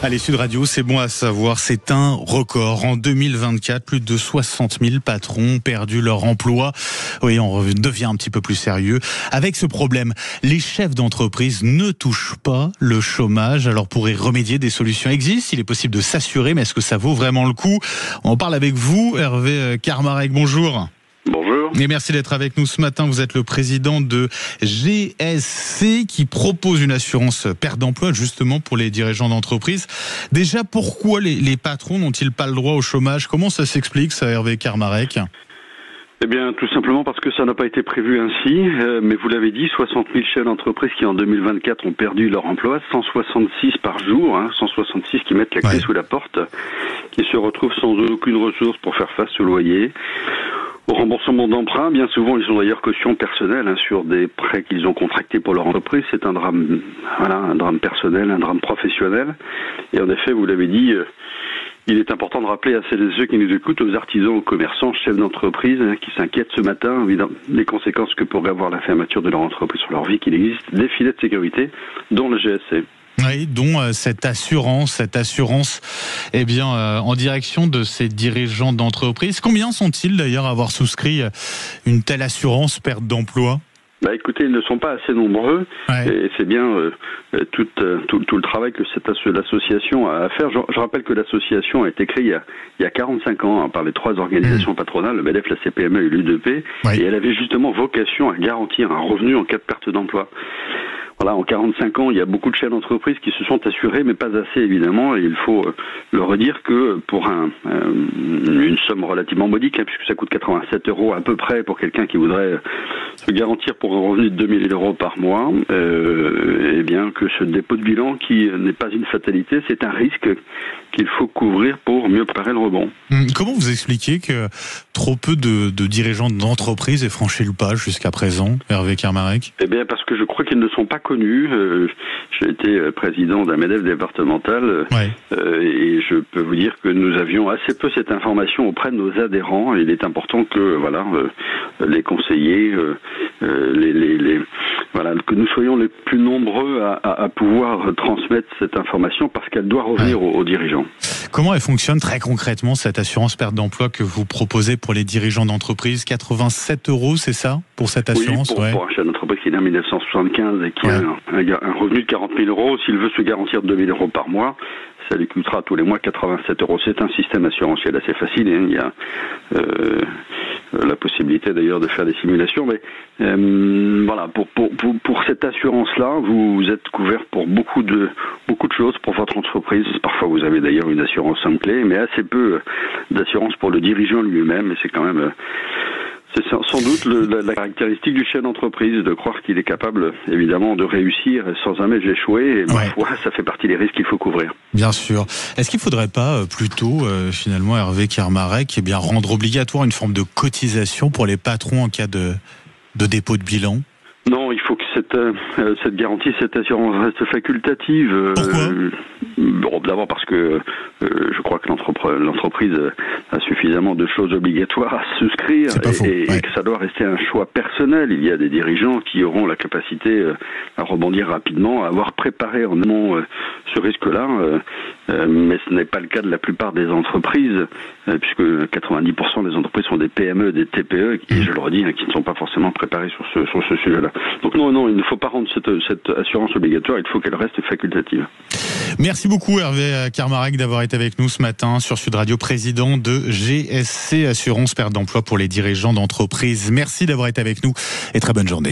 Allez, Sud Radio, c'est bon à savoir, c'est un record. En 2024, plus de 60 000 patrons ont perdu leur emploi. Oui, on devient un petit peu plus sérieux. Avec ce problème, les chefs d'entreprise ne touchent pas le chômage. Alors pour y remédier, des solutions existent. Il est possible de s'assurer, mais est-ce que ça vaut vraiment le coup? On en parle avec vous, Hervé Karmarek. Bonjour. Bonjour. Et merci d'être avec nous ce matin. Vous êtes le président de GSC qui propose une assurance perte d'emploi justement pour les dirigeants d'entreprise. Déjà, pourquoi les patrons n'ont-ils pas le droit au chômage? Comment ça s'explique, ça, Hervé Karmarek? Eh bien, tout simplement parce que ça n'a pas été prévu ainsi. Mais vous l'avez dit, 60 000 chefs d'entreprise qui en 2024 ont perdu leur emploi, 166 par jour, 166 qui mettent la clé sous la porte, qui se retrouvent sans aucune ressource pour faire face au loyer. Au remboursement d'emprunts, bien souvent, ils ont d'ailleurs caution personnelle sur des prêts qu'ils ont contractés pour leur entreprise. C'est un drame, un drame personnel, un drame professionnel. Et en effet, vous l'avez dit, il est important de rappeler à celles et ceux qui nous écoutent, aux artisans, aux commerçants, chefs d'entreprise, qui s'inquiètent ce matin des conséquences que pourrait avoir la fermeture de leur entreprise sur leur vie, qu'il existe des filets de sécurité, dont le GSC. Oui, dont cette assurance, eh bien, en direction de ces dirigeants d'entreprise. Combien sont-ils d'ailleurs à avoir souscrit une telle assurance perte d'emploi? Écoutez, ils ne sont pas assez nombreux, et c'est bien tout le travail que l'association a à faire. Je rappelle que l'association a été créée il y a 45 ans par les trois organisations patronales, le MEDEF, la CPME et l'UDP, et elle avait justement vocation à garantir un revenu en cas de perte d'emploi. Voilà, en 45 ans, il y a beaucoup de chefs d'entreprise qui se sont assurés, mais pas assez évidemment. Et il faut le redire que pour une somme relativement modique, puisque ça coûte 87 € à peu près pour quelqu'un qui voudrait se garantir pour un revenu de 2 000 € par mois, eh bien que ce dépôt de bilan, qui n'est pas une fatalité, c'est un risque qu'il faut couvrir pour mieux préparer le rebond. Comment vous expliquez que trop peu de dirigeants d'entreprise aient franchi le pas jusqu'à présent, Hervé Karmarek? Eh bien parce que je crois qu'ils ne sont pas connus. J'ai été président d'un MEDEF départemental et je peux vous dire que nous avions assez peu cette information auprès de nos adhérents. Il est important que les conseillers, que nous soyons les plus nombreux à pouvoir transmettre cette information parce qu'elle doit revenir aux dirigeants. Comment elle fonctionne très concrètement, cette assurance perte d'emploi que vous proposez pour les dirigeants d'entreprise? 87 €, c'est ça, pour cette assurance? Oui, pour un chef d'entreprise qui est né en 1975 et qui a un revenu de 40 000 €, s'il veut se garantir 2 000 € par mois, ça lui coûtera tous les mois 87 €. C'est un système assurantiel assez facile. Il y a la possibilité d'ailleurs de faire des simulations. Mais pour cette assurance-là, vous êtes couvert pour beaucoup de choses pour votre entreprise. Parfois, vous avez d'ailleurs une assurance somme clé, mais assez peu d'assurance pour le dirigeant lui-même. Et c'est quand même... C'est sans doute la caractéristique du chef d'entreprise, de croire qu'il est capable, évidemment, de réussir sans jamais échouer. Et parfois, ça fait partie des risques qu'il faut couvrir. Bien sûr. Est-ce qu'il ne faudrait pas plutôt, finalement, Hervé Karmarek, rendre obligatoire une forme de cotisation pour les patrons en cas de dépôt de bilan? Non, il faut que cette garantie, cette assurance reste facultative. Pourquoi? D'abord parce que je crois que l'entreprise a suffisamment de choses obligatoires à souscrire et que ça doit rester un choix personnel. Il y a des dirigeants qui auront la capacité à rebondir rapidement, à avoir préparé en amont ce risque-là, mais ce n'est pas le cas de la plupart des entreprises, puisque 90% des entreprises sont des PME, des TPE, et je le redis, qui ne sont pas forcément préparées sur ce sujet-là. Donc non, il ne faut pas rendre cette assurance obligatoire, il faut qu'elle reste facultative. Merci beaucoup Hervé Karmarek d'avoir été avec nous ce matin sur Sud Radio, président de GSC Assurance Perte d'Emploi pour les dirigeants d'entreprise. Merci d'avoir été avec nous et très bonne journée.